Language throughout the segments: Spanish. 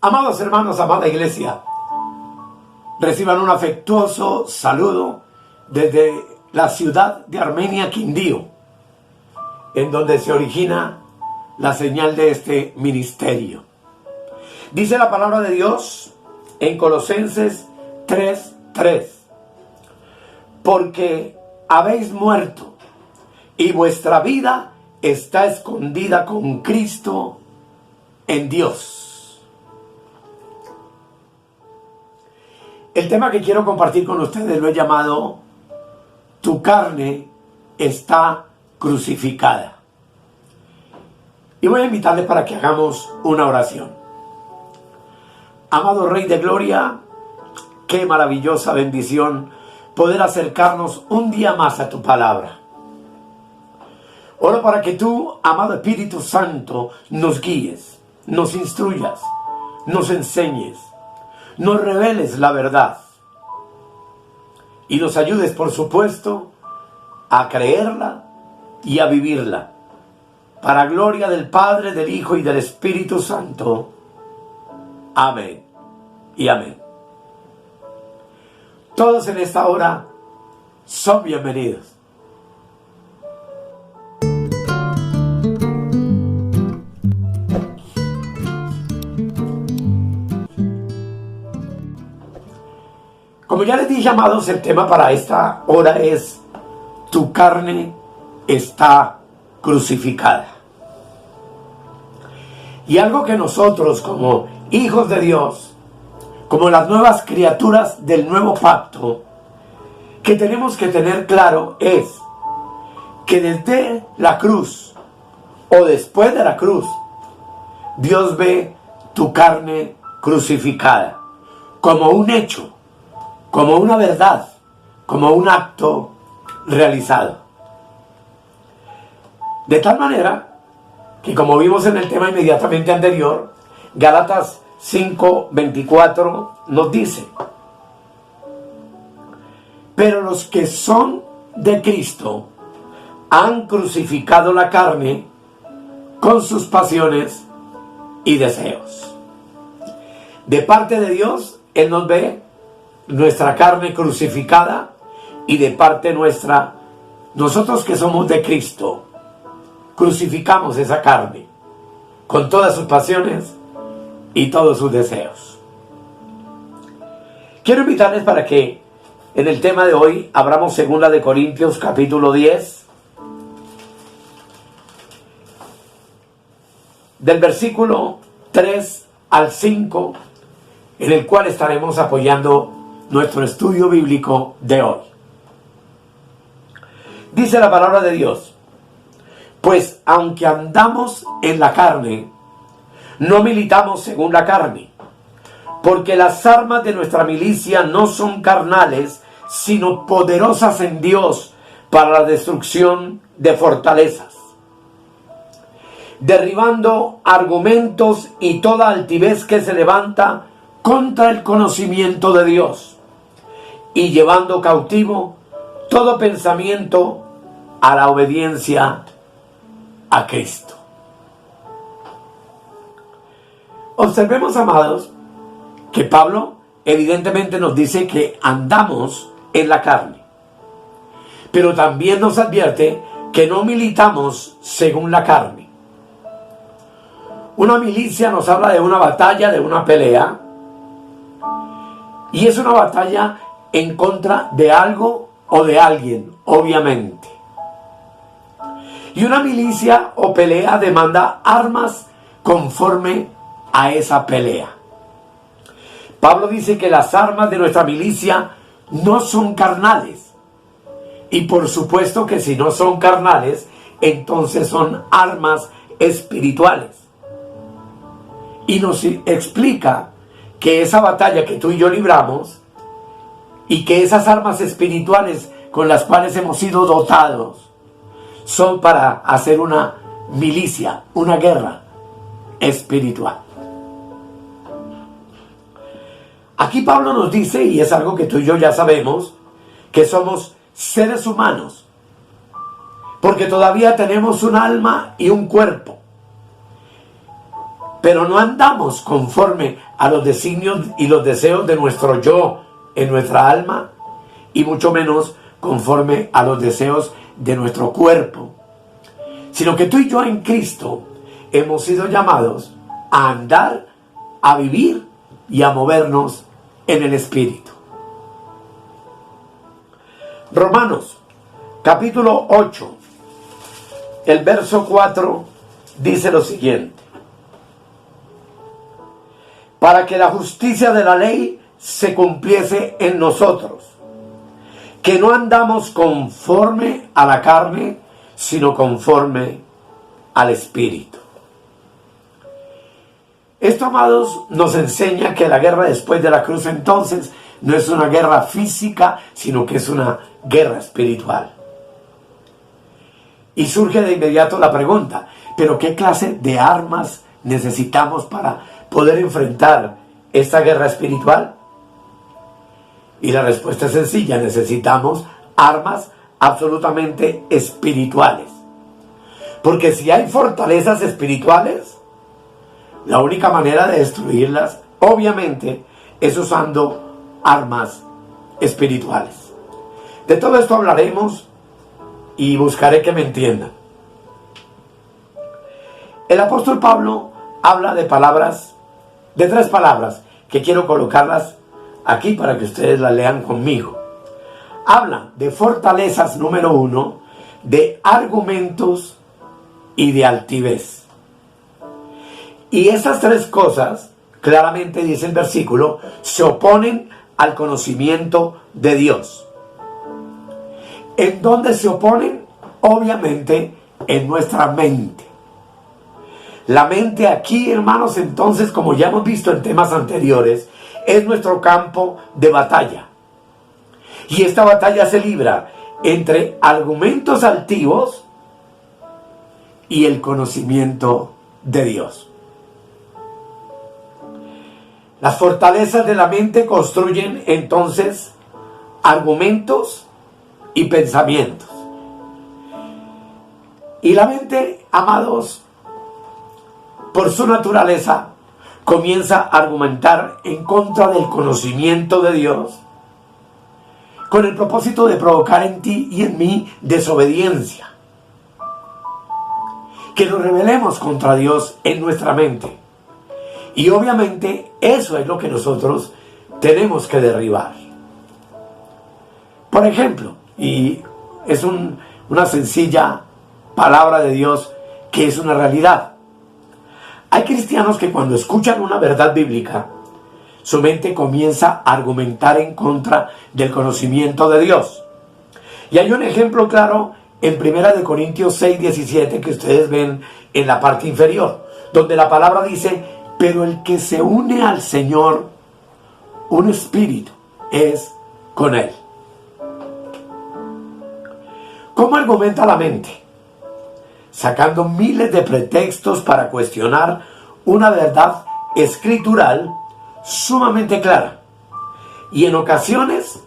Amados hermanos, amada iglesia, reciban un afectuoso saludo desde la ciudad de Armenia, Quindío, en donde se origina la señal de este ministerio. Dice la palabra de Dios en Colosenses 3:3: porque habéis muerto y vuestra vida está escondida con Cristo en Dios. El tema que quiero compartir con ustedes lo he llamado Tu carne está crucificada. Y voy a invitarles para que hagamos una oración. Amado Rey de Gloria, qué maravillosa bendición poder acercarnos un día más a tu palabra. Oro para que tú, amado Espíritu Santo, nos guíes, nos instruyas, nos enseñes, nos reveles la verdad y nos ayudes, por supuesto, a creerla y a vivirla, para gloria del Padre, del Hijo y del Espíritu Santo. Amén y amén. Todos en esta hora son bienvenidos. Como ya les dije, amados, el tema para esta hora es: tu carne está crucificada. Y algo que nosotros, como hijos de Dios, como las nuevas criaturas del nuevo pacto, que tenemos que tener claro es que desde la cruz o después de la cruz, Dios ve tu carne crucificada como un hecho, como una verdad, como un acto realizado. De tal manera que, como vimos en el tema inmediatamente anterior, Gálatas 5:24 nos dice: pero los que son de Cristo han crucificado la carne con sus pasiones y deseos. De parte de Dios, Él nos ve nuestra carne crucificada, y de parte nuestra, nosotros que somos de Cristo, crucificamos esa carne con todas sus pasiones y todos sus deseos. Quiero invitarles para que en el tema de hoy abramos 2 de Corintios capítulo 10, del versículo 3 al 5, en el cual estaremos apoyando nuestro estudio bíblico de hoy. Dice la palabra de Dios: pues aunque andamos en la carne, no militamos según la carne, porque las armas de nuestra milicia no son carnales, sino poderosas en Dios para la destrucción de fortalezas, derribando argumentos y toda altivez que se levanta contra el conocimiento de Dios, y llevando cautivo todo pensamiento a la obediencia a Cristo. Observemos, amados, que Pablo evidentemente nos dice que andamos en la carne, pero también nos advierte que no militamos según la carne. Una milicia nos habla de una batalla, de una pelea, y es una batalla en contra de algo o de alguien, obviamente. Y una milicia o pelea demanda armas conforme a esa pelea. Pablo dice que las armas de nuestra milicia no son carnales. Y por supuesto que si no son carnales, entonces son armas espirituales. Y nos explica que esa batalla que tú y yo libramos, y que esas armas espirituales con las cuales hemos sido dotados, son para hacer una milicia, una guerra espiritual. Aquí Pablo nos dice, y es algo que tú y yo ya sabemos, que somos seres humanos, porque todavía tenemos un alma y un cuerpo. pero no andamos conforme a los designios y los deseos de nuestro yo en nuestra alma, y mucho menos conforme a los deseos de nuestro cuerpo, sino que tú y yo en Cristo hemos sido llamados a andar, a vivir y a movernos en el Espíritu. Romanos capítulo 8, el verso 4 dice lo siguiente: para que la justicia de la ley se cumpliese en nosotros, que no andamos conforme a la carne, sino conforme al Espíritu. Esto, amados, nos enseña que la guerra después de la cruz entonces no es una guerra física, sino que es una guerra espiritual. Y surge de inmediato la pregunta: ¿pero qué clase de armas necesitamos para poder enfrentar esta guerra espiritual? Y la respuesta es sencilla: necesitamos armas absolutamente espirituales. Porque si hay fortalezas espirituales, la única manera de destruirlas, obviamente, es usando armas espirituales. De todo esto hablaremos y buscaré que me entiendan. El apóstol Pablo habla de tres palabras, que quiero colocarlas aquí para que ustedes las lean conmigo. Habla de fortalezas, número 1, de argumentos y de altivez. Y esas tres cosas, claramente dice el versículo, se oponen al conocimiento de Dios. ¿En dónde se oponen? Obviamente en nuestra mente. La mente aquí, hermanos, entonces, como ya hemos visto en temas anteriores, es nuestro campo de batalla. Y esta batalla se libra entre argumentos altivos y el conocimiento de Dios. Las fortalezas de la mente construyen entonces argumentos y pensamientos. Y la mente, amados, por su naturaleza, comienza a argumentar en contra del conocimiento de Dios, con el propósito de provocar en ti y en mí desobediencia. Que nos rebelemos contra Dios en nuestra mente. Y obviamente eso es lo que nosotros tenemos que derribar. Por ejemplo, y es una sencilla palabra de Dios que es una realidad. Hay cristianos que cuando escuchan una verdad bíblica, su mente comienza a argumentar en contra del conocimiento de Dios. Y hay un ejemplo claro en 1 Corintios 6, 17 que ustedes ven en la parte inferior, donde la palabra dice: pero el que se une al Señor, un espíritu es con Él. ¿Cómo argumenta la mente? Sacando miles de pretextos para cuestionar una verdad escritural sumamente clara. Y en ocasiones,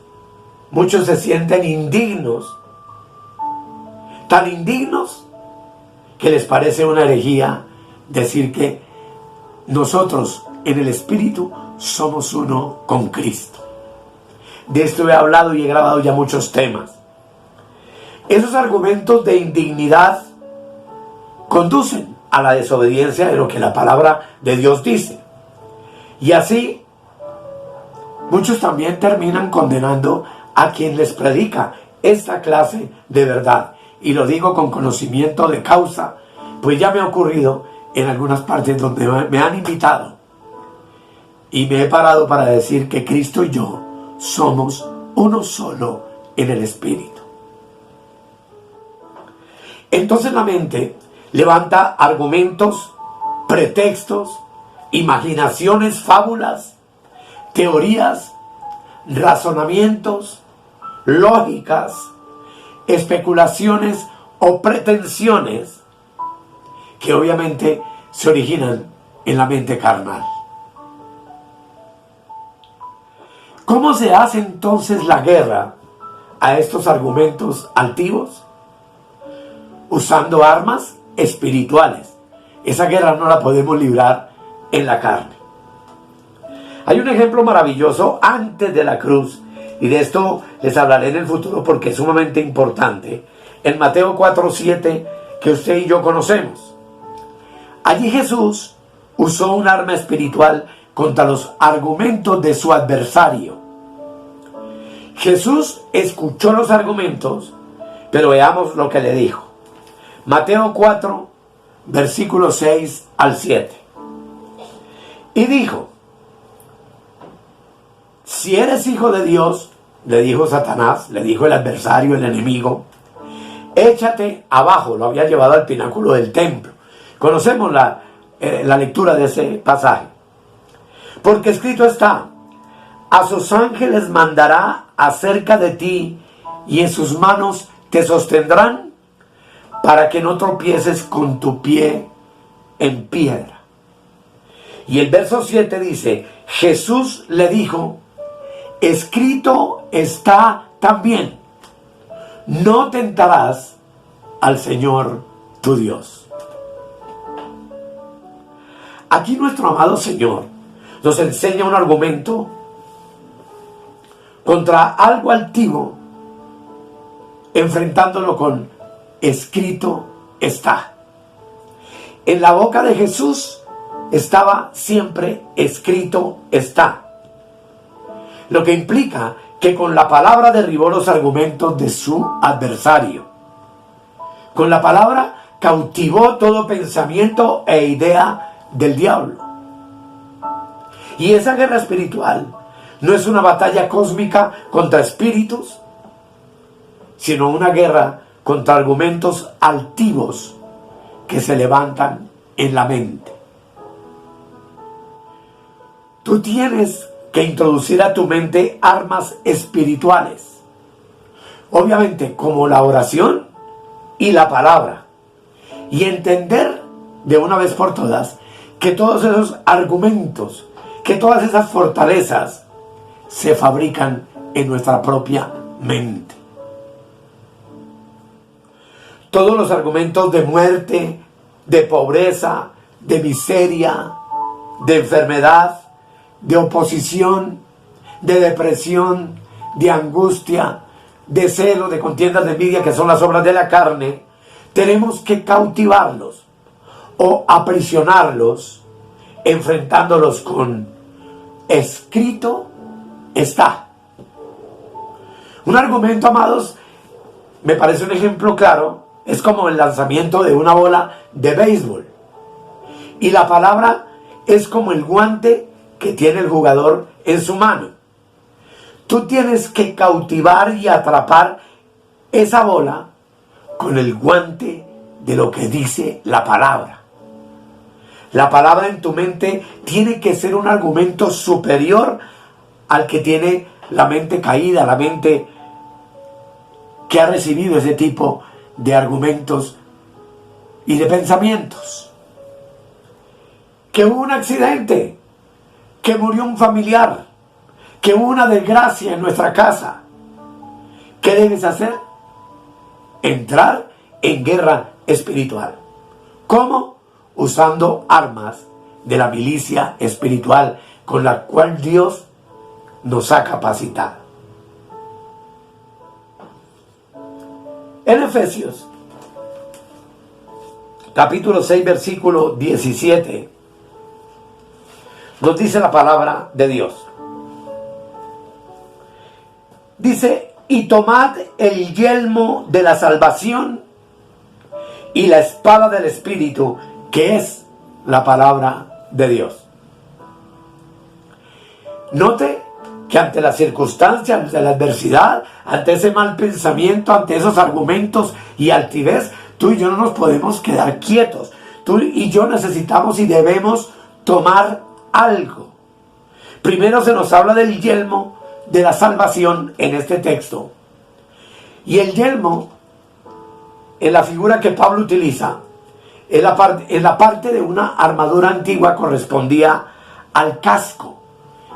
muchos se sienten indignos, tan indignos que les parece una herejía decir que nosotros en el Espíritu somos uno con Cristo. De esto he hablado y he grabado ya muchos temas. Esos argumentos de indignidad conducen a la desobediencia de lo que la palabra de Dios dice. Y así, muchos también terminan condenando a quien les predica esta clase de verdad. Y lo digo con conocimiento de causa, pues ya me ha ocurrido en algunas partes donde me han invitado y me he parado para decir que Cristo y yo somos uno solo en el Espíritu. Entonces la mente levanta argumentos, pretextos, imaginaciones, fábulas, teorías, razonamientos, lógicas, especulaciones o pretensiones que obviamente se originan en la mente carnal. ¿Cómo se hace entonces la guerra a estos argumentos altivos? Usando armas espirituales. Esa guerra no la podemos librar en la carne. Hay un ejemplo maravilloso antes de la cruz, y de esto les hablaré en el futuro porque es sumamente importante, en Mateo 4:7, que usted y yo conocemos. Allí Jesús usó un arma espiritual contra los argumentos de su adversario. Jesús escuchó los argumentos, pero veamos lo que le dijo. Mateo 4, versículos 6 al 7. Y dijo: si eres hijo de Dios, le dijo Satanás, le dijo el adversario, el enemigo, échate abajo. Lo había llevado al pináculo del templo. Conocemos la lectura de ese pasaje. Porque escrito está: a sus ángeles mandará acerca de ti, y en sus manos te sostendrán, para que no tropieces con tu pie en piedra. Y el verso 7 dice: Jesús le dijo: escrito está también, no tentarás al Señor tu Dios. Aquí nuestro amado Señor nos enseña un argumento contra algo altivo, enfrentándolo con escrito está. En la boca de Jesús estaba siempre escrito está, lo que implica que con la palabra derribó los argumentos de su adversario. Con la palabra cautivó todo pensamiento e idea del diablo. Y esa guerra espiritual no es una batalla cósmica contra espíritus, sino una guerra contra argumentos altivos que se levantan en la mente. Tú tienes que introducir a tu mente armas espirituales, obviamente como la oración y la palabra, y entender de una vez por todas que todos esos argumentos, que todas esas fortalezas se fabrican en nuestra propia mente. Todos los argumentos de muerte, de pobreza, de miseria, de enfermedad, de oposición, de depresión, de angustia, de celo, de contiendas, de envidia, que son las obras de la carne, tenemos que cautivarlos o aprisionarlos, enfrentándolos con escrito está. Un argumento, amados, me parece un ejemplo claro, es como el lanzamiento de una bola de béisbol. Y la palabra es como el guante que tiene el jugador en su mano. Tú tienes que cautivar y atrapar esa bola con el guante de lo que dice la palabra. La palabra en tu mente tiene que ser un argumento superior al que tiene la mente caída, la mente que ha recibido ese tipo de argumentos y de pensamientos. Que hubo un accidente, que murió un familiar, que hubo una desgracia en nuestra casa. ¿Qué debes hacer? Entrar en guerra espiritual. ¿Cómo? Usando armas de la milicia espiritual con la cual Dios nos ha capacitado. En Efesios, capítulo 6, versículo 17, nos dice la palabra de Dios. Dice: y tomad el yelmo de la salvación y la espada del Espíritu, que es la palabra de Dios. Note que ante las circunstancias, ante la adversidad, ante ese mal pensamiento, ante esos argumentos y altivez, tú y yo no nos podemos quedar quietos. Tú y yo necesitamos y debemos tomar algo. Primero se nos habla del yelmo de la salvación en este texto. Y el yelmo, en la figura que Pablo utiliza, en la parte de una armadura antigua, correspondía al casco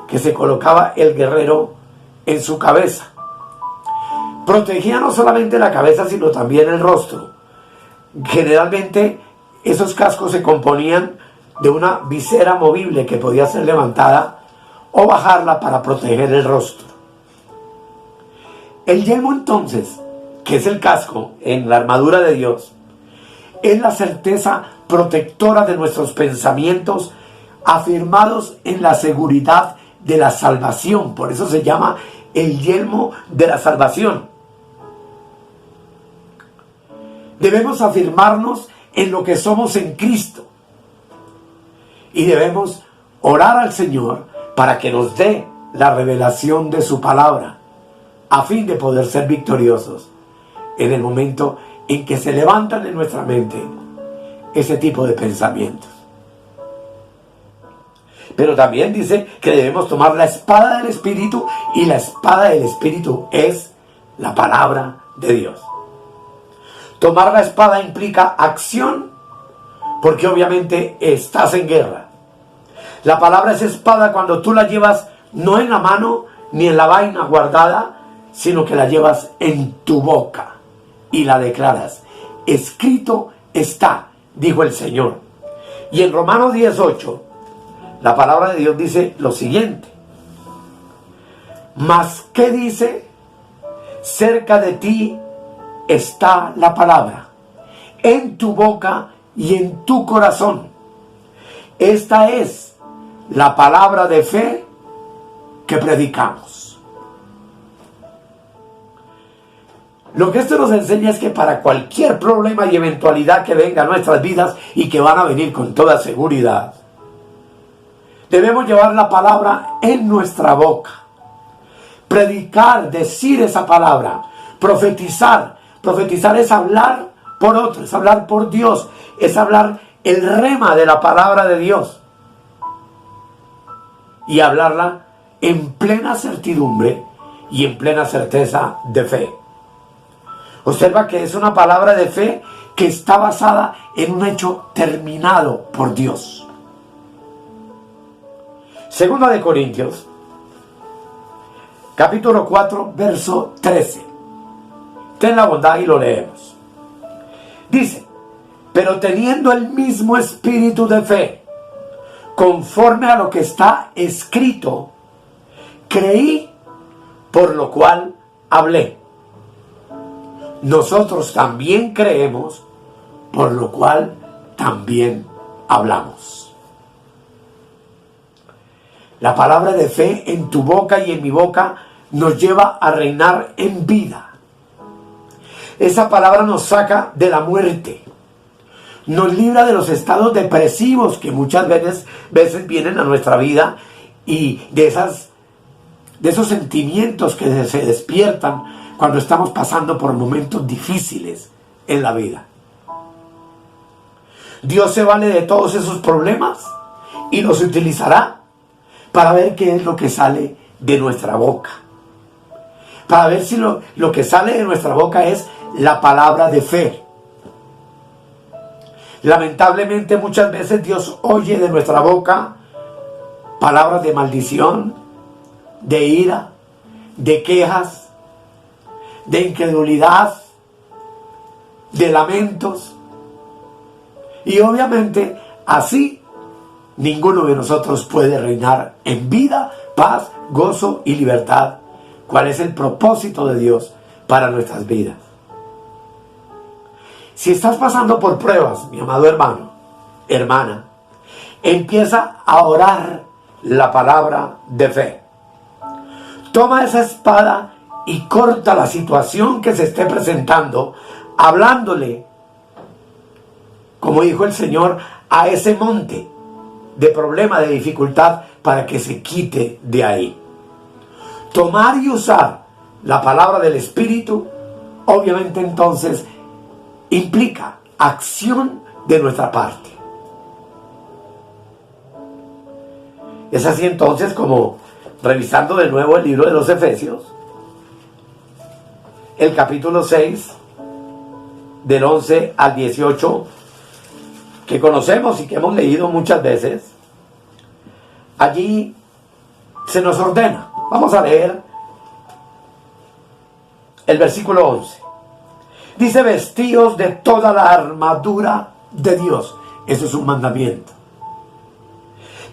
que se colocaba el guerrero en su cabeza. Protegía no solamente la cabeza, sino también el rostro. Generalmente esos cascos se componían de una visera movible que podía ser levantada o bajarla para proteger el rostro. El yelmo entonces, que es el casco en la armadura de Dios, es la certeza protectora de nuestros pensamientos afirmados en la seguridad de la salvación. Por eso se llama el yelmo de la salvación. Debemos afirmarnos en lo que somos en Cristo y debemos orar al Señor para que nos dé la revelación de su palabra a fin de poder ser victoriosos en el momento en que se levantan en nuestra mente ese tipo de pensamientos. Pero también dice que debemos tomar la espada del Espíritu, y la espada del Espíritu es la palabra de Dios. Tomar la espada implica acción, porque obviamente estás en guerra. La palabra es espada cuando tú la llevas no en la mano ni en la vaina guardada, sino que la llevas en tu boca y la declaras. Escrito está, dijo el Señor. Y en Romanos 10:8, la palabra de Dios dice lo siguiente: mas ¿qué dice? Cerca de ti está la palabra, en tu boca y en tu corazón. Esta es la palabra de fe que predicamos. Lo que esto nos enseña es que para cualquier problema y eventualidad que venga a nuestras vidas, y que van a venir con toda seguridad, debemos llevar la palabra en nuestra boca. Predicar, decir esa palabra, profetizar. Profetizar es hablar por otros, es hablar por Dios, es hablar el rema de la palabra de Dios. Y hablarla en plena certidumbre y en plena certeza de fe. Observa que es una palabra de fe que está basada en un hecho terminado por Dios. Segunda de Corintios, capítulo 4, verso 13. Ten la bondad y lo leemos. Dice: pero teniendo el mismo espíritu de fe, conforme a lo que está escrito, creí, por lo cual hablé. Nosotros también creemos, por lo cual también hablamos. La palabra de fe en tu boca y en mi boca nos lleva a reinar en vida. Esa palabra nos saca de la muerte, nos libra de los estados depresivos que muchas veces vienen a nuestra vida, y de esos sentimientos que se despiertan cuando estamos pasando por momentos difíciles en la vida. Dios se vale de todos esos problemas y los utilizará para ver qué es lo que sale de nuestra boca. Para ver si lo que sale de nuestra boca es la palabra de fe. Lamentablemente muchas veces Dios oye de nuestra boca palabras de maldición, de ira, de quejas, de incredulidad, de lamentos. Y obviamente así ninguno de nosotros puede reinar en vida, paz, gozo y libertad. ¿Cuál es el propósito de Dios para nuestras vidas? Si estás pasando por pruebas, mi amado hermano, hermana, empieza a orar la palabra de fe. Toma esa espada y corta la situación que se esté presentando, hablándole, como dijo el Señor, a ese monte de problema, de dificultad, para que se quite de ahí. Tomar y usar la palabra del Espíritu, obviamente entonces, implica acción de nuestra parte. Es así entonces como, revisando de nuevo el libro de los Efesios, el capítulo 6, del 11 al 18, que conocemos y que hemos leído muchas veces, allí se nos ordena. Vamos a leer el versículo 11. Dice: vestíos de toda la armadura de Dios. Eso es un mandamiento.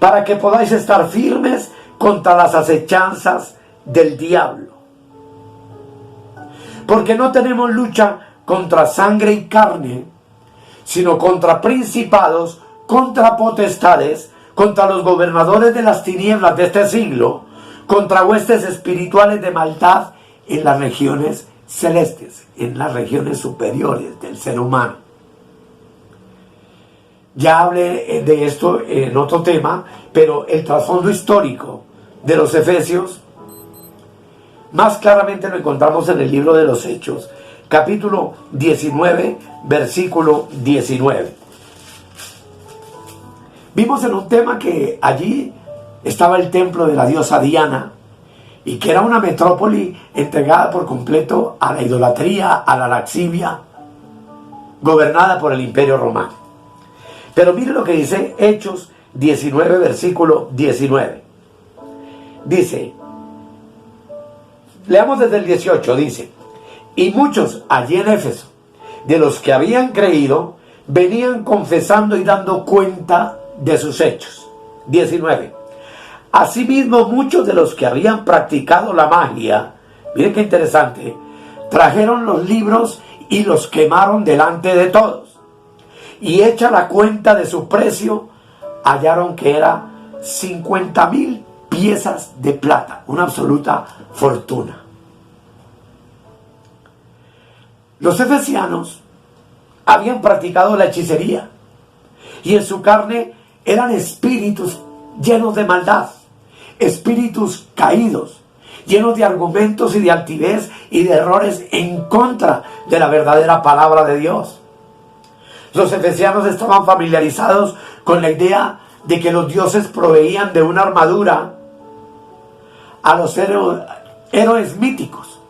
para que podáis estar firmes contra las acechanzas del diablo. Porque no tenemos lucha contra sangre y carne, sino contra principados, contra potestades, contra los gobernadores de las tinieblas de este siglo, contra huestes espirituales de maldad en las regiones celestes, en las regiones superiores del ser humano. Ya hablé de esto en otro tema, pero el trasfondo histórico de los Efesios más claramente lo encontramos en el libro de los Hechos, capítulo 19, versículo 19. Vimos en un tema que allí estaba el templo de la diosa Diana, y que era una metrópoli entregada por completo a la idolatría, a la lascivia, gobernada por el Imperio Romano. Pero mire lo que dice Hechos 19, versículo 19. Dice, leamos desde el 18, dice: y muchos allí en Éfeso, de los que habían creído, venían confesando y dando cuenta de sus hechos. 19. Asimismo, muchos de los que habían practicado la magia, miren qué interesante, trajeron los libros y los quemaron delante de todos. Y hecha la cuenta de su precio, hallaron que era 50,000 piezas de plata, una absoluta fortuna. Los efesianos habían practicado la hechicería, y en su carne eran espíritus llenos de maldad, espíritus caídos, llenos de argumentos y de altivez y de errores en contra de la verdadera palabra de Dios. Los efesianos estaban familiarizados con la idea de que los dioses proveían de una armadura a los héroes míticos,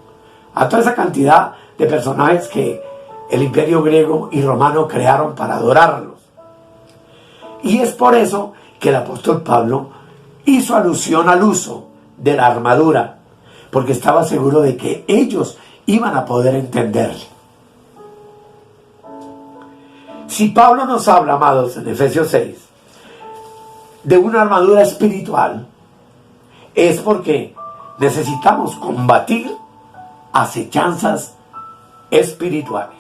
a toda esa cantidad de personajes que el imperio griego y romano crearon para adorarlos. Y es por eso que el apóstol Pablo hizo alusión al uso de la armadura, porque estaba seguro de que ellos iban a poder entenderle. Si Pablo nos habla, amados, en Efesios 6, de una armadura espiritual, es porque necesitamos combatir acechanzas espirituales.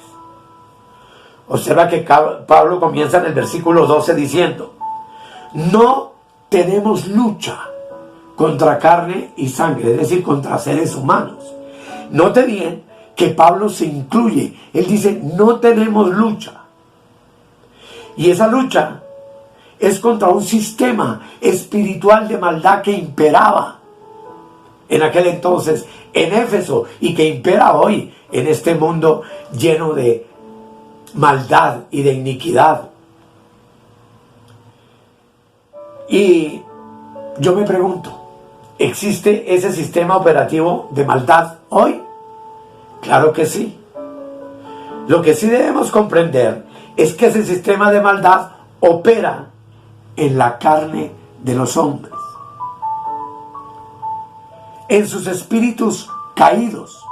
Observa que Pablo comienza en el versículo 12 diciendo: no tenemos lucha contra carne y sangre, es decir, contra seres humanos. Note bien que Pablo se incluye, él dice: no tenemos lucha. Y esa lucha es contra un sistema espiritual de maldad que imperaba en aquel entonces en Éfeso y que impera hoy en este mundo lleno de maldad y de iniquidad. Y yo me pregunto, ¿existe ese sistema operativo de maldad hoy? Claro que sí. Lo que sí debemos comprender es que ese sistema de maldad opera en la carne de los hombres, en sus espíritus caídos,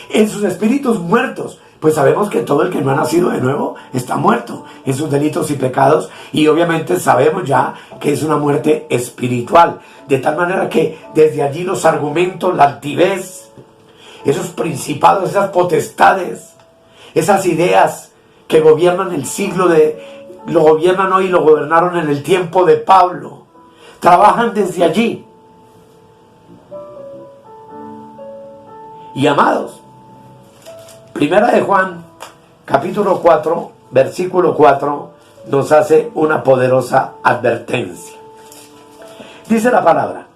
en sus espíritus muertos, pues sabemos que todo el que no ha nacido de nuevo está muerto en sus delitos y pecados, y obviamente sabemos ya que es una muerte espiritual, de tal manera que desde allí los argumentos, la altivez, esos principados, esas potestades, esas ideas que gobiernan el siglo lo gobiernan hoy y lo gobernaron en el tiempo de Pablo, trabajan desde allí. Y amados, Primera de Juan, capítulo 4, versículo 4, nos hace una poderosa advertencia. Dice la palabra,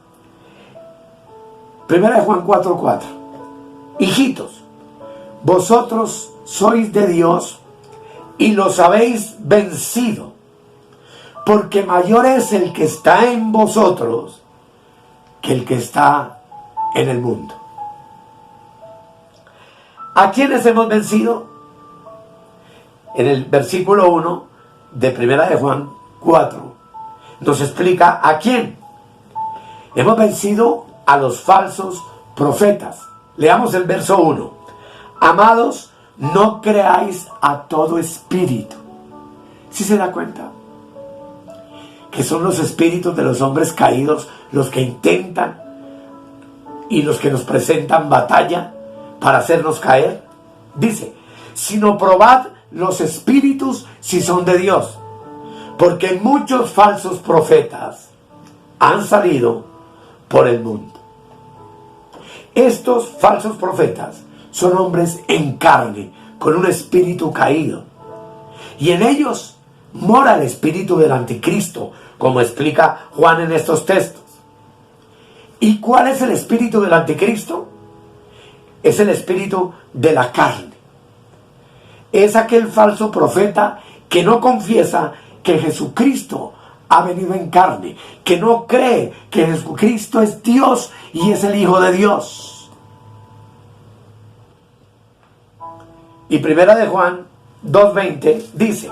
Primera de Juan 4, 4. Hijitos, vosotros sois de Dios y los habéis vencido, porque mayor es el que está en vosotros que el que está en el mundo. ¿A quiénes hemos vencido? En el versículo 1 de Primera de Juan 4 nos explica a quién. Hemos vencido a los falsos profetas. Leamos el verso 1. Amados, no creáis a todo espíritu. ¿Sí se da cuenta? que son los espíritus de los hombres caídos, los que intentan y los que nos presentan batalla para hacernos caer. Dice, sino probad los espíritus si son de Dios, porque muchos falsos profetas han salido por el mundo. Estos falsos profetas son hombres en carne, con un espíritu caído, y en ellos mora el espíritu del anticristo, como explica Juan en estos textos. ¿Y cuál es el espíritu del anticristo? Es el espíritu de la carne. Es aquel falso profeta que no confiesa que Jesucristo ha venido en carne, que no cree que Jesucristo es Dios y es el Hijo de Dios. Y primera de Juan 2:20 dice,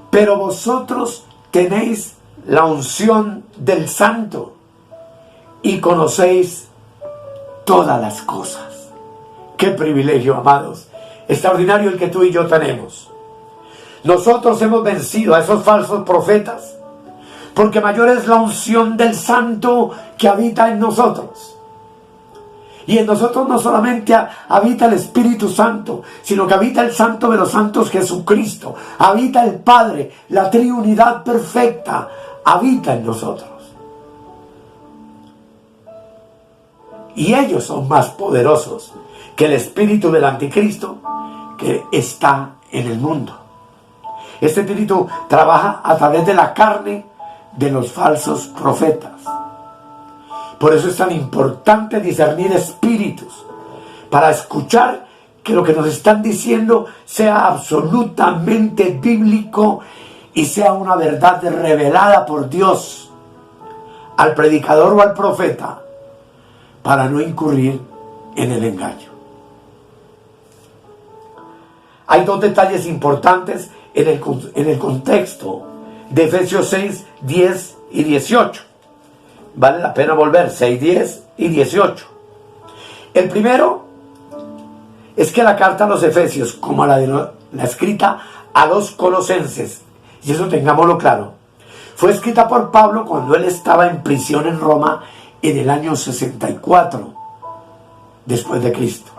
pero vosotros tenéis la unción del Santo y conocéis todas las cosas. ¡Qué privilegio, amados! Extraordinario el que tú y yo tenemos. Nosotros hemos vencido a esos falsos profetas, porque mayor es la unción del Santo que habita en nosotros. Y en nosotros no solamente habita el Espíritu Santo, sino que habita el Santo de los Santos, Jesucristo. Habita el Padre, la Trinidad perfecta, habita en nosotros. Y ellos son más poderosos que el espíritu del anticristo que está en el mundo. Este espíritu trabaja a través de la carne de los falsos profetas. Por eso es tan importante discernir espíritus, para escuchar que lo que nos están diciendo sea absolutamente bíblico y sea una verdad revelada por Dios al predicador o al profeta, para no incurrir en el engaño. Hay dos detalles importantes en el contexto de Efesios 6, 10 y 18. Vale la pena volver, 6, 10 y 18. El primero es que la carta a los Efesios, como la escrita a los Colosenses, y eso tengámoslo claro, fue escrita por Pablo cuando él estaba en prisión en Roma en el año 64 después de Cristo.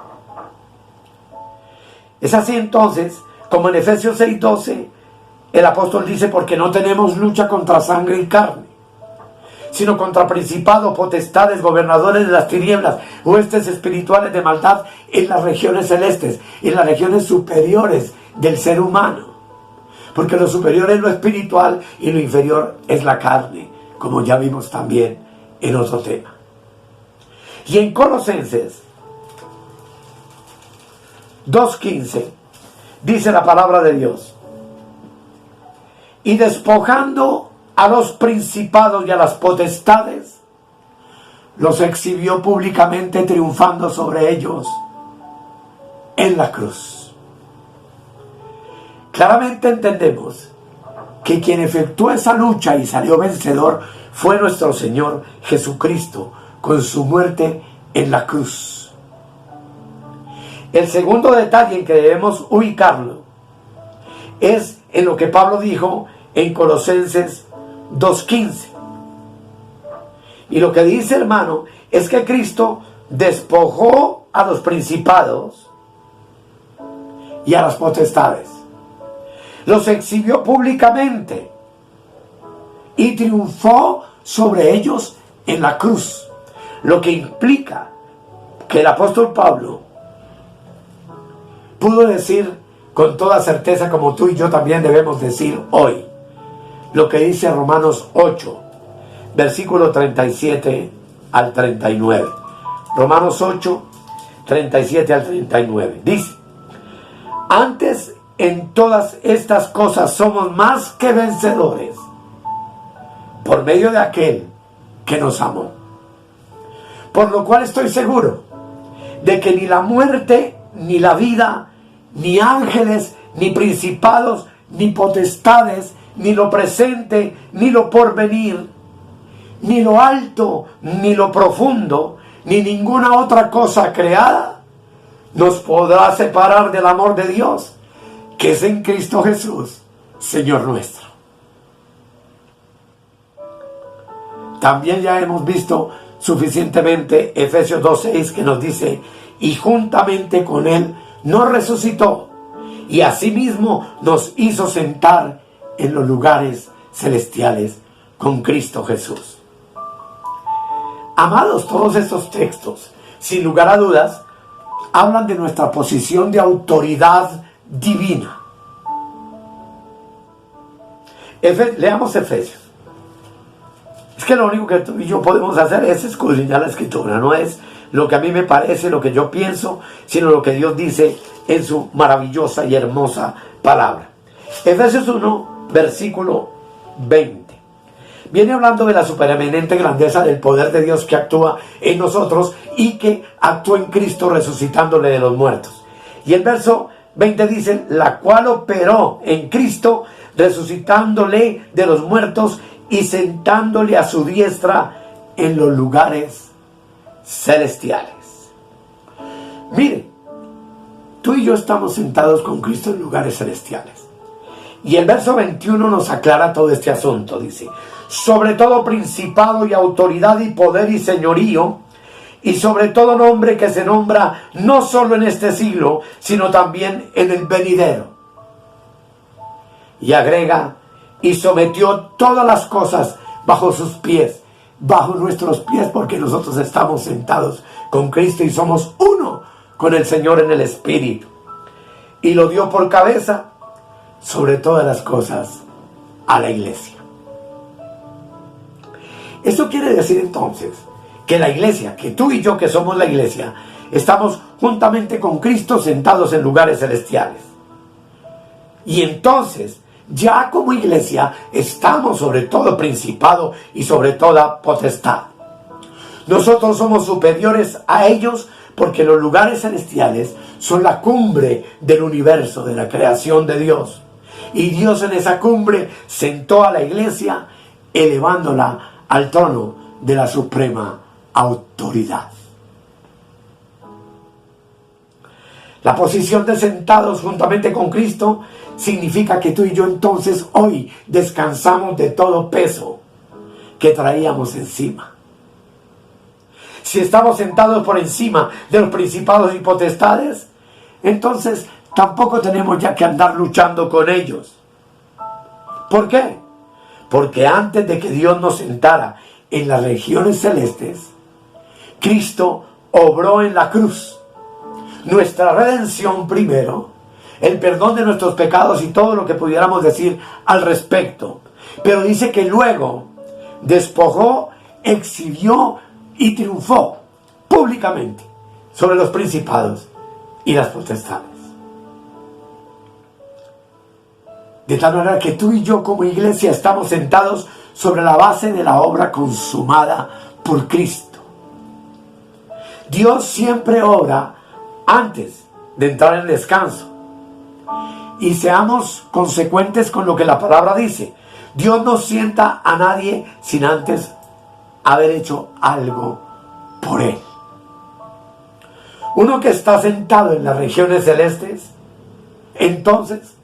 Es así entonces, como en Efesios 6:12, el apóstol dice, porque no tenemos lucha contra sangre y carne, sino contra principados, potestades, gobernadores de las tinieblas, huestes espirituales de maldad en las regiones celestes, en las regiones superiores del ser humano. Porque lo superior es lo espiritual y lo inferior es la carne, como ya vimos también en otro tema. Y en Colosenses 2:15 dice la palabra de Dios, y despojando a los principados y a las potestades, los exhibió públicamente, triunfando sobre ellos en la cruz. Claramente entendemos que quien efectuó esa lucha y salió vencedor fue nuestro Señor Jesucristo, con su muerte en la cruz. El segundo detalle en que debemos ubicarlo es en lo que Pablo dijo en Colosenses 2:15. Y lo que dice, hermano, es que Cristo despojó a los principados y a las potestades. Los exhibió públicamente y triunfó sobre ellos en la cruz. Lo que implica que el apóstol Pablo pudo decir con toda certeza, como tú y yo también debemos decir hoy, lo que dice Romanos 8, versículo 37 al 39. Romanos 8, 37 al 39. Dice, antes en todas estas cosas somos más que vencedores por medio de aquel que nos amó. Por lo cual estoy seguro de que ni la muerte, ni la vida, ni ángeles, ni principados, ni potestades, ni lo presente, ni lo porvenir, ni lo alto, ni lo profundo, ni ninguna otra cosa creada nos podrá separar del amor de Dios, que es en Cristo Jesús, Señor nuestro. También ya hemos visto suficientemente Efesios 2:6, que nos dice: y juntamente con Él nos resucitó y asimismo nos hizo sentar en los lugares celestiales con Cristo Jesús. Amados, todos estos textos, sin lugar a dudas, hablan de nuestra posición de autoridad divina. Leamos Efesios. Es que lo único que tú y yo podemos hacer es escudriñar la Escritura. No es lo que a mí me parece, lo que yo pienso, sino lo que Dios dice en su maravillosa y hermosa palabra. Efesios 1, versículo 20. Viene hablando de la supereminente grandeza del poder de Dios que actúa en nosotros y que actuó en Cristo resucitándole de los muertos. Y el verso 20 dice: la cual operó en Cristo resucitándole de los muertos y sentándole a su diestra en los lugares celestiales. Mire, tú y yo estamos sentados con Cristo en lugares celestiales. Y el verso 21 nos aclara todo este asunto. Dice: sobre todo principado y autoridad y poder y señorío, y sobre todo nombre que se nombra no solo en este siglo, sino también en el venidero. Y agrega: y sometió todas las cosas bajo sus pies, bajo nuestros pies, porque nosotros estamos sentados con Cristo y somos uno con el Señor en el Espíritu. Y lo dio por cabeza sobre todas las cosas a la iglesia. Esto quiere decir entonces que la iglesia, que tú y yo que somos la iglesia, estamos juntamente con Cristo sentados en lugares celestiales. Y entonces, ya como iglesia, estamos sobre todo principado y sobre toda potestad. Nosotros somos superiores a ellos porque los lugares celestiales son la cumbre del universo, de la creación de Dios. Y Dios en esa cumbre sentó a la iglesia, elevándola al trono de la suprema autoridad. La posición de sentados juntamente con Cristo significa que tú y yo entonces hoy descansamos de todo peso que traíamos encima. Si estamos sentados por encima de los principados y potestades, entonces tampoco tenemos ya que andar luchando con ellos. ¿Por qué? Porque antes de que Dios nos sentara en las regiones celestes, Cristo obró en la cruz nuestra redención primero, el perdón de nuestros pecados y todo lo que pudiéramos decir al respecto. Pero dice que luego despojó, exhibió y triunfó públicamente sobre los principados y las potestades. De tal manera que tú y yo como iglesia estamos sentados sobre la base de la obra consumada por Cristo. Dios siempre obra antes de entrar en descanso. Y seamos consecuentes con lo que la palabra dice. Dios no sienta a nadie sin antes haber hecho algo por él. Uno que está sentado en las regiones celestes, entonces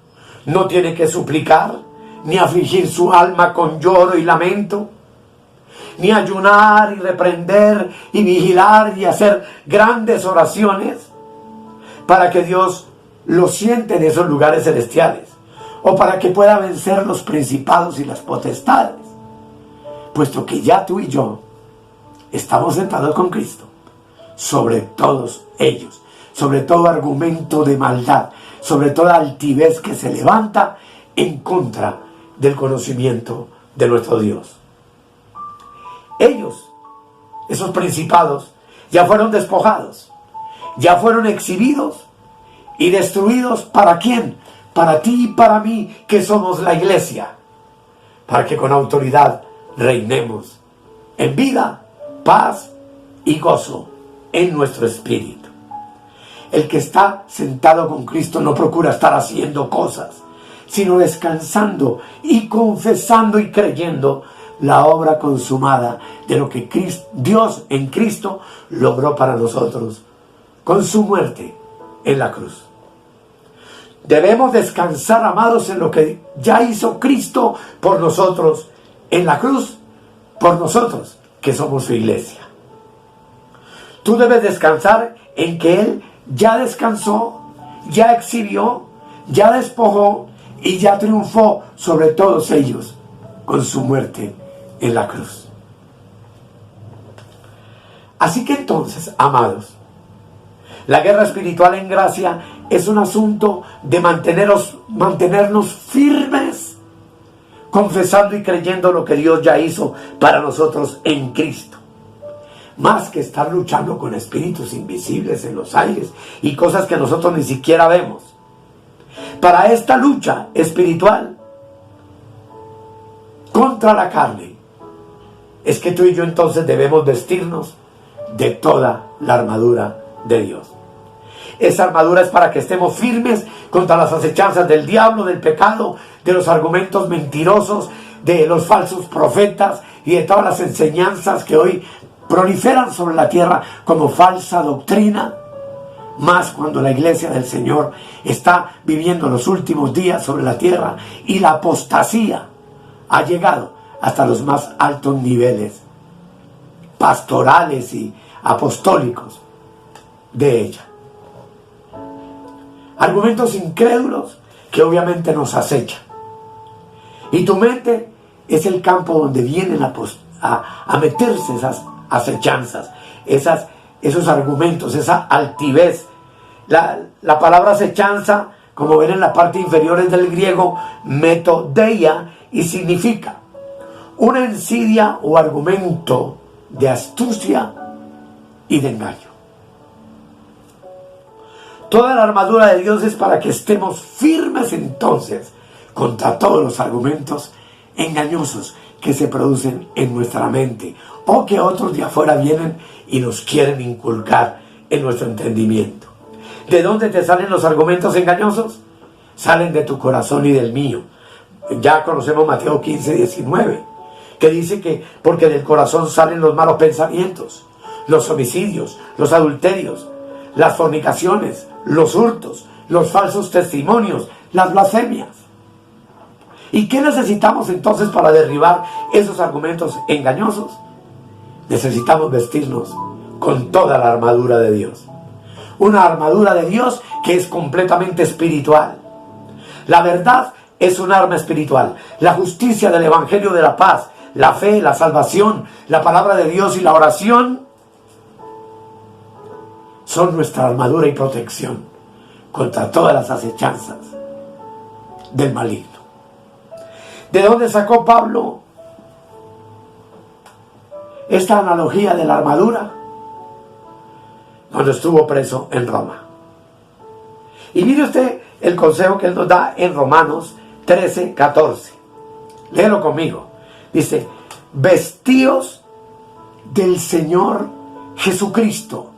no tiene que suplicar, ni afligir su alma con lloro y lamento, ni ayunar y reprender y vigilar y hacer grandes oraciones para que Dios lo siente en esos lugares celestiales, o para que pueda vencer los principados y las potestades, puesto que ya tú y yo estamos sentados con Cristo sobre todos ellos, sobre todo argumento de maldad, sobre toda altivez que se levanta en contra del conocimiento de nuestro Dios. Ellos, esos principados, ya fueron despojados, ya fueron exhibidos y destruidos. ¿Para quién? Para ti y para mí, que somos la iglesia, para que con autoridad reinemos en vida, paz y gozo en nuestro espíritu. El que está sentado con Cristo no procura estar haciendo cosas, sino descansando y confesando y creyendo la obra consumada de lo que Dios en Cristo logró para nosotros con su muerte en la cruz. Debemos descansar, amados, en lo que ya hizo Cristo por nosotros en la cruz, por nosotros, que somos su iglesia. Tú debes descansar en que Él ya descansó, ya exhibió, ya despojó y ya triunfó sobre todos ellos con su muerte en la cruz. Así que entonces, amados, la guerra espiritual en gracia es un asunto de mantenernos firmes, confesando y creyendo lo que Dios ya hizo para nosotros en Cristo. Más que estar luchando con espíritus invisibles en los aires y cosas que nosotros ni siquiera vemos. Para esta lucha espiritual contra la carne, es que tú y yo entonces debemos vestirnos de toda la armadura de Dios. Esa armadura es para que estemos firmes contra las acechanzas del diablo, del pecado, de los argumentos mentirosos, de los falsos profetas y de todas las enseñanzas que hoy proliferan sobre la tierra como falsa doctrina. Más cuando la iglesia del Señor está viviendo los últimos días sobre la tierra y la apostasía ha llegado hasta los más altos niveles pastorales y apostólicos de ella. Argumentos incrédulos que obviamente nos acechan. Y tu mente es el campo donde vienen a meterse esas acechanzas, esos argumentos, esa altivez. La palabra acechanza, como ven en la parte inferior, es del griego metodeia y significa una insidia o argumento de astucia y de engaño. Toda la armadura de Dios es para que estemos firmes entonces contra todos los argumentos engañosos que se producen en nuestra mente o que otros de afuera vienen y nos quieren inculcar en nuestro entendimiento. ¿De dónde te salen los argumentos engañosos? Salen de tu corazón y del mío. Ya conocemos Mateo 15, 19, que dice que porque del corazón salen los malos pensamientos, los homicidios, los adulterios, las fornicaciones, los hurtos, los falsos testimonios, las blasfemias. ¿Y qué necesitamos entonces para derribar esos argumentos engañosos? Necesitamos vestirnos con toda la armadura de Dios. Una armadura de Dios que es completamente espiritual. La verdad es un arma espiritual. La justicia del Evangelio de la paz, la fe, la salvación, la palabra de Dios y la oración son nuestra armadura y protección contra todas las acechanzas del maligno. ¿De dónde sacó Pablo esta analogía de la armadura? Cuando estuvo preso en Roma. Y mire usted el consejo que él nos da en Romanos 13, 14. Léelo conmigo. Dice: vestíos del Señor Jesucristo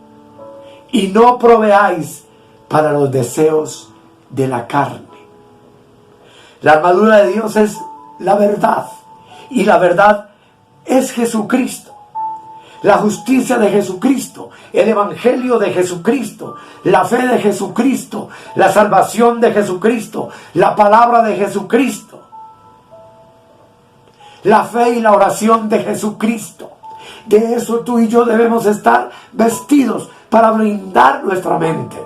y no proveáis para los deseos de la carne. La armadura de Dios es la verdad, y la verdad es Jesucristo. La justicia de Jesucristo, el Evangelio de Jesucristo, la fe de Jesucristo, la salvación de Jesucristo, la palabra de Jesucristo, la fe y la oración de Jesucristo. De eso tú y yo debemos estar vestidos para blindar nuestra mente.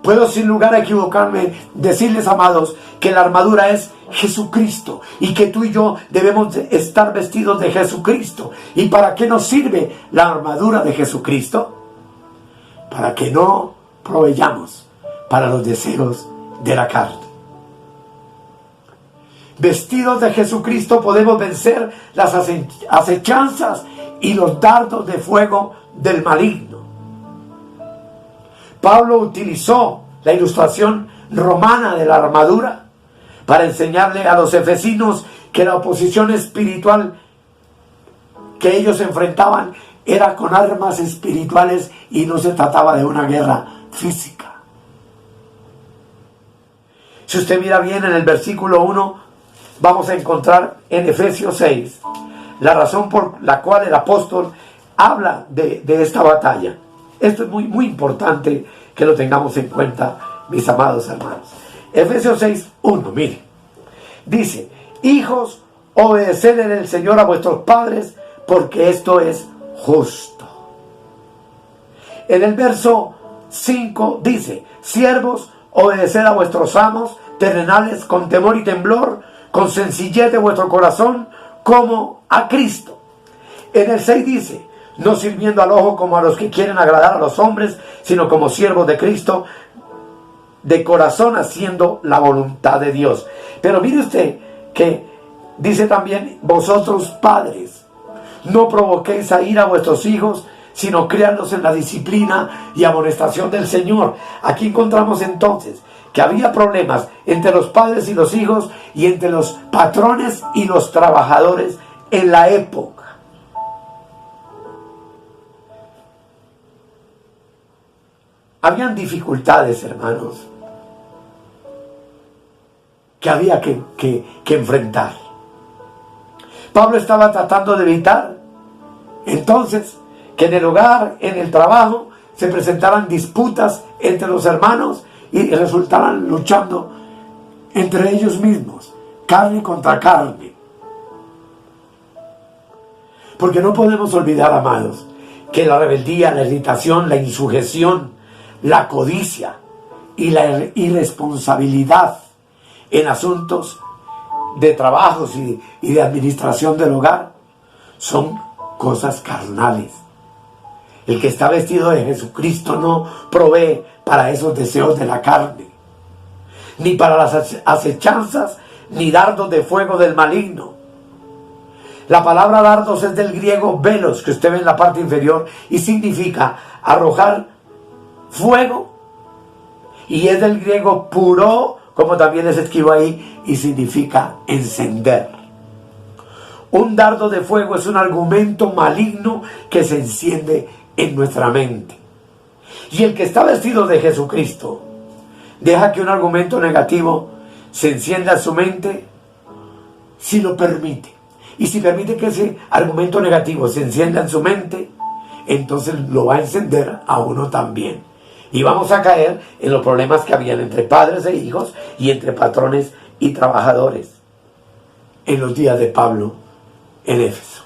Puedo sin lugar a equivocarme decirles, amados, que la armadura es Jesucristo y que tú y yo debemos estar vestidos de Jesucristo. ¿Y para qué nos sirve la armadura de Jesucristo? Para que no proveyamos para los deseos de la carne. Vestidos de Jesucristo podemos vencer las acechanzas y los dardos de fuego del maligno. Pablo utilizó la ilustración romana de la armadura para enseñarle a los efesinos que la oposición espiritual que ellos enfrentaban era con armas espirituales y no se trataba de una guerra física. Si usted mira bien en el versículo 1, vamos a encontrar en Efesios 6 la razón por la cual el apóstol habla de esta batalla. Esto es muy importante que lo tengamos en cuenta, mis amados hermanos. Efesios 6, 1, mire. Dice: hijos, obedeced en el Señor a vuestros padres, porque esto es justo. En el verso 5 dice: siervos, obedeced a vuestros amos terrenales con temor y temblor, con sencillez de vuestro corazón, como a Cristo. En el 6 dice: no sirviendo al ojo como a los que quieren agradar a los hombres, sino como siervos de Cristo, de corazón haciendo la voluntad de Dios. Pero mire usted que dice también: vosotros padres, no provoquéis a ira a vuestros hijos, sino créanlos en la disciplina y amonestación del Señor. Aquí encontramos entonces que había problemas entre los padres y los hijos, y entre los patrones y los trabajadores en la época. Habían dificultades, hermanos, que había que enfrentar. Pablo estaba tratando de evitar entonces que en el hogar, en el trabajo, se presentaran disputas entre los hermanos y resultaran luchando entre ellos mismos, carne contra carne. Porque no podemos olvidar, amados, que la rebeldía, la irritación, la insujeción, la codicia y la irresponsabilidad en asuntos de trabajos y de administración del hogar son cosas carnales. El que está vestido de Jesucristo no provee para esos deseos de la carne, ni para las acechanzas, ni dardos de fuego del maligno. La palabra dardos es del griego velos, que usted ve en la parte inferior, y significa arrojar fuego, y es del griego puro, como también les escribo ahí, y significa encender. Un dardo de fuego es un argumento maligno que se enciende en nuestra mente. Y el que está vestido de Jesucristo deja que un argumento negativo se encienda en su mente si lo permite. Y si permite que ese argumento negativo se encienda en su mente, entonces lo va a encender a uno también. Y vamos a caer en los problemas que habían entre padres e hijos y entre patrones y trabajadores en los días de Pablo en Éfeso.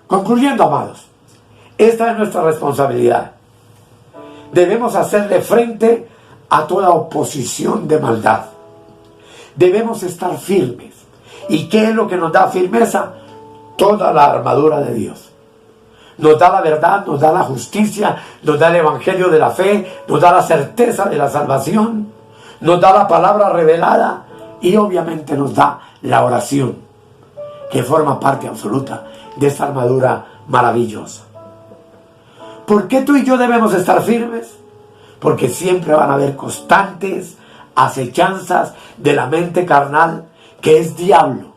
Concluyendo, amados, esta es nuestra responsabilidad. Debemos hacerle frente a toda oposición de maldad. Debemos estar firmes. ¿Y qué es lo que nos da firmeza? Toda la armadura de Dios. Nos da la verdad, nos da la justicia, nos da el evangelio de la fe, nos da la certeza de la salvación, nos da la palabra revelada y obviamente nos da la oración, que forma parte absoluta de esta armadura maravillosa. ¿Por qué tú y yo debemos estar firmes? Porque siempre van a haber constantes acechanzas de la mente carnal, que es diablo.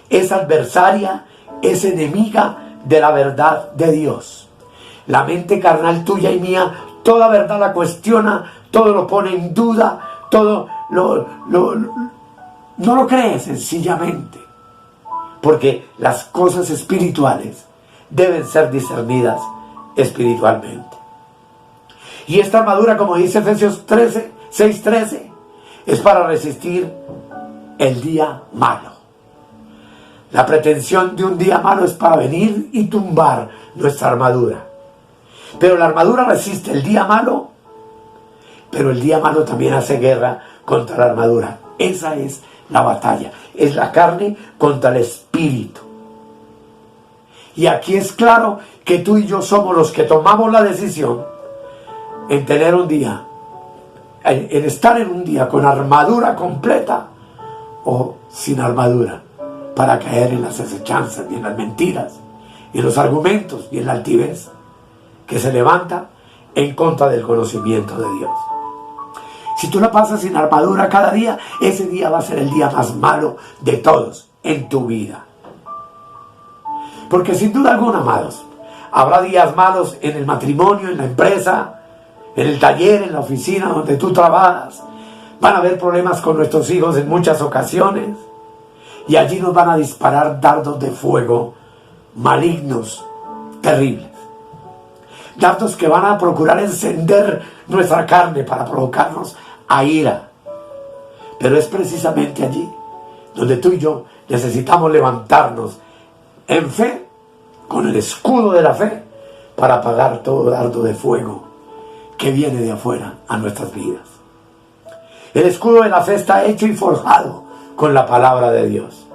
Es adversaria, es enemiga de la verdad de Dios. La mente carnal tuya y mía, toda verdad la cuestiona, todo lo pone en duda, todo no lo cree sencillamente. Porque las cosas espirituales deben ser discernidas espiritualmente. Y esta armadura, como dice Efesios 6:13, es para resistir el día malo. La pretensión de un día malo es para venir y tumbar nuestra armadura. Pero la armadura resiste el día malo, pero el día malo también hace guerra contra la armadura. Esa es la batalla. Es la carne contra el espíritu. Y aquí es claro que tú y yo somos los que tomamos la decisión en tener un día, en estar en un día con armadura completa o sin armadura, para caer en las acechanzas y en las mentiras y en los argumentos y en la altivez que se levanta en contra del conocimiento de Dios. Si tú la pasas sin armadura cada día, ese día va a ser el día más malo de todos en tu vida. Porque sin duda alguna, amados, habrá días malos en el matrimonio, en la empresa, en el taller, en la oficina donde tú trabajas. Van a haber problemas con nuestros hijos en muchas ocasiones. Y allí nos van a disparar dardos de fuego malignos, terribles. Dardos que van a procurar encender nuestra carne para provocarnos a ira. Pero es precisamente allí donde tú y yo necesitamos levantarnos en fe, con el escudo de la fe, para apagar todo dardo de fuego que viene de afuera a nuestras vidas. El escudo de la fe está hecho y forjado con la palabra de Dios.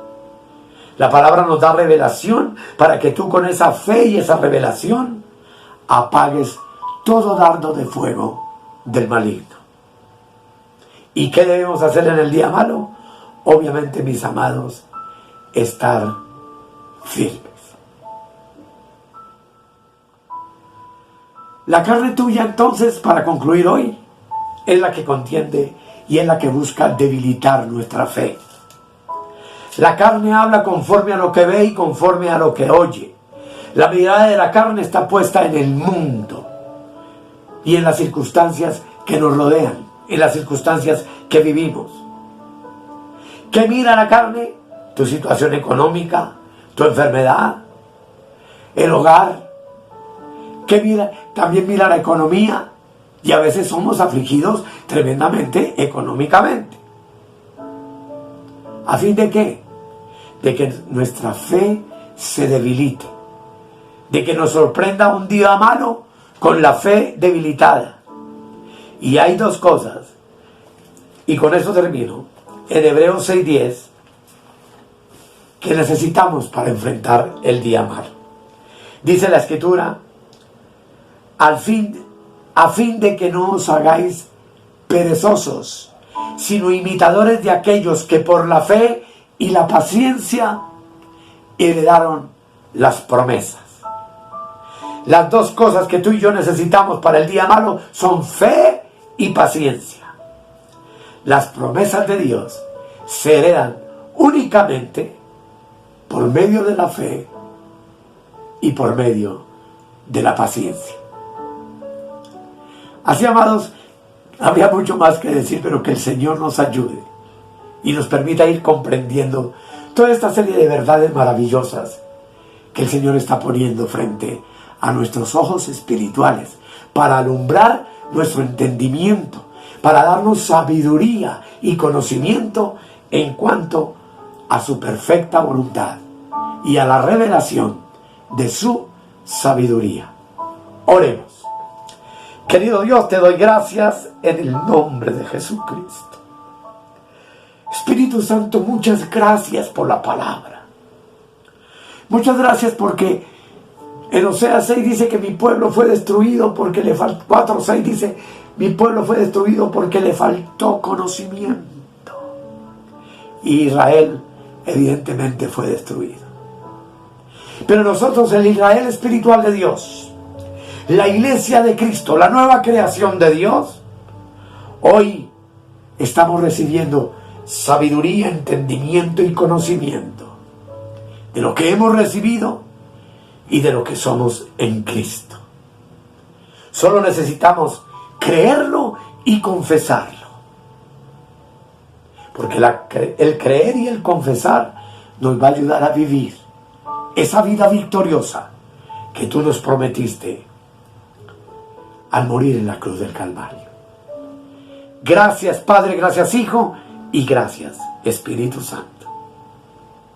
La palabra nos da revelación para que tú con esa fe y esa revelación apagues todo dardo de fuego del maligno. ¿Y qué debemos hacer en el día malo? Obviamente, mis amados, estar firmes. La carne tuya, entonces, para concluir hoy, es la que contiende y es la que busca debilitar nuestra fe. La carne habla conforme a lo que ve y conforme a lo que oye. La mirada de la carne está puesta en el mundo y en las circunstancias que nos rodean, en las circunstancias que vivimos. ¿Qué mira la carne? Tu situación económica, tu enfermedad, el hogar. ¿Qué mira? También mira la economía, y a veces somos afligidos tremendamente económicamente. ¿A fin de qué? De que nuestra fe se debilite, de que nos sorprenda un día malo con la fe debilitada. Y hay dos cosas, y con eso termino, en Hebreos 6:10, que necesitamos para enfrentar el día malo. Dice la Escritura: a fin de que no os hagáis perezosos, sino imitadores de aquellos que por la fe y la paciencia heredaron las promesas. Las dos cosas que tú y yo necesitamos para el día malo son fe y paciencia. Las promesas de Dios se heredan únicamente por medio de la fe y por medio de la paciencia. Así, amados, habría mucho más que decir, pero que el Señor nos ayude y nos permita ir comprendiendo toda esta serie de verdades maravillosas que el Señor está poniendo frente a nuestros ojos espirituales para alumbrar nuestro entendimiento, para darnos sabiduría y conocimiento en cuanto a su perfecta voluntad y a la revelación de su sabiduría. Oremos. Querido Dios, te doy gracias en el nombre de Jesucristo. Espíritu Santo, muchas gracias por la palabra. Muchas gracias porque en Oseas 6 dice que mi pueblo fue destruido porque le faltó, 4:6 dice, mi pueblo fue destruido porque le faltó conocimiento. Y Israel evidentemente fue destruido. Pero nosotros, el Israel espiritual de Dios, la iglesia de Cristo, la nueva creación de Dios, hoy estamos recibiendo sabiduría, entendimiento y conocimiento de lo que hemos recibido y de lo que somos en Cristo. Solo necesitamos creerlo y confesarlo, porque el creer y el confesar nos va a ayudar a vivir esa vida victoriosa que tú nos prometiste al morir en la cruz del Calvario. Gracias, Padre, gracias, Hijo, y gracias, Espíritu Santo.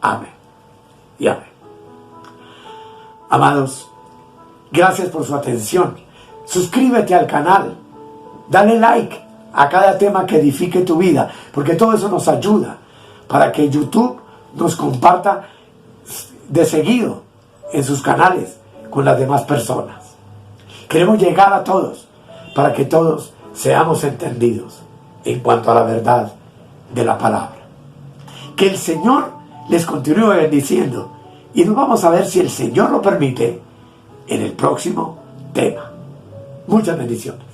Amén y amén. Amados, gracias por su atención. Suscríbete al canal, dale like a cada tema que edifique tu vida, porque todo eso nos ayuda para que YouTube nos comparta de seguido en sus canales con las demás personas. Queremos llegar a todos para que todos seamos entendidos en cuanto a la verdad de la palabra. Que el Señor les continúe bendiciendo y nos vamos a ver, si el Señor lo permite, en el próximo tema. Muchas bendiciones.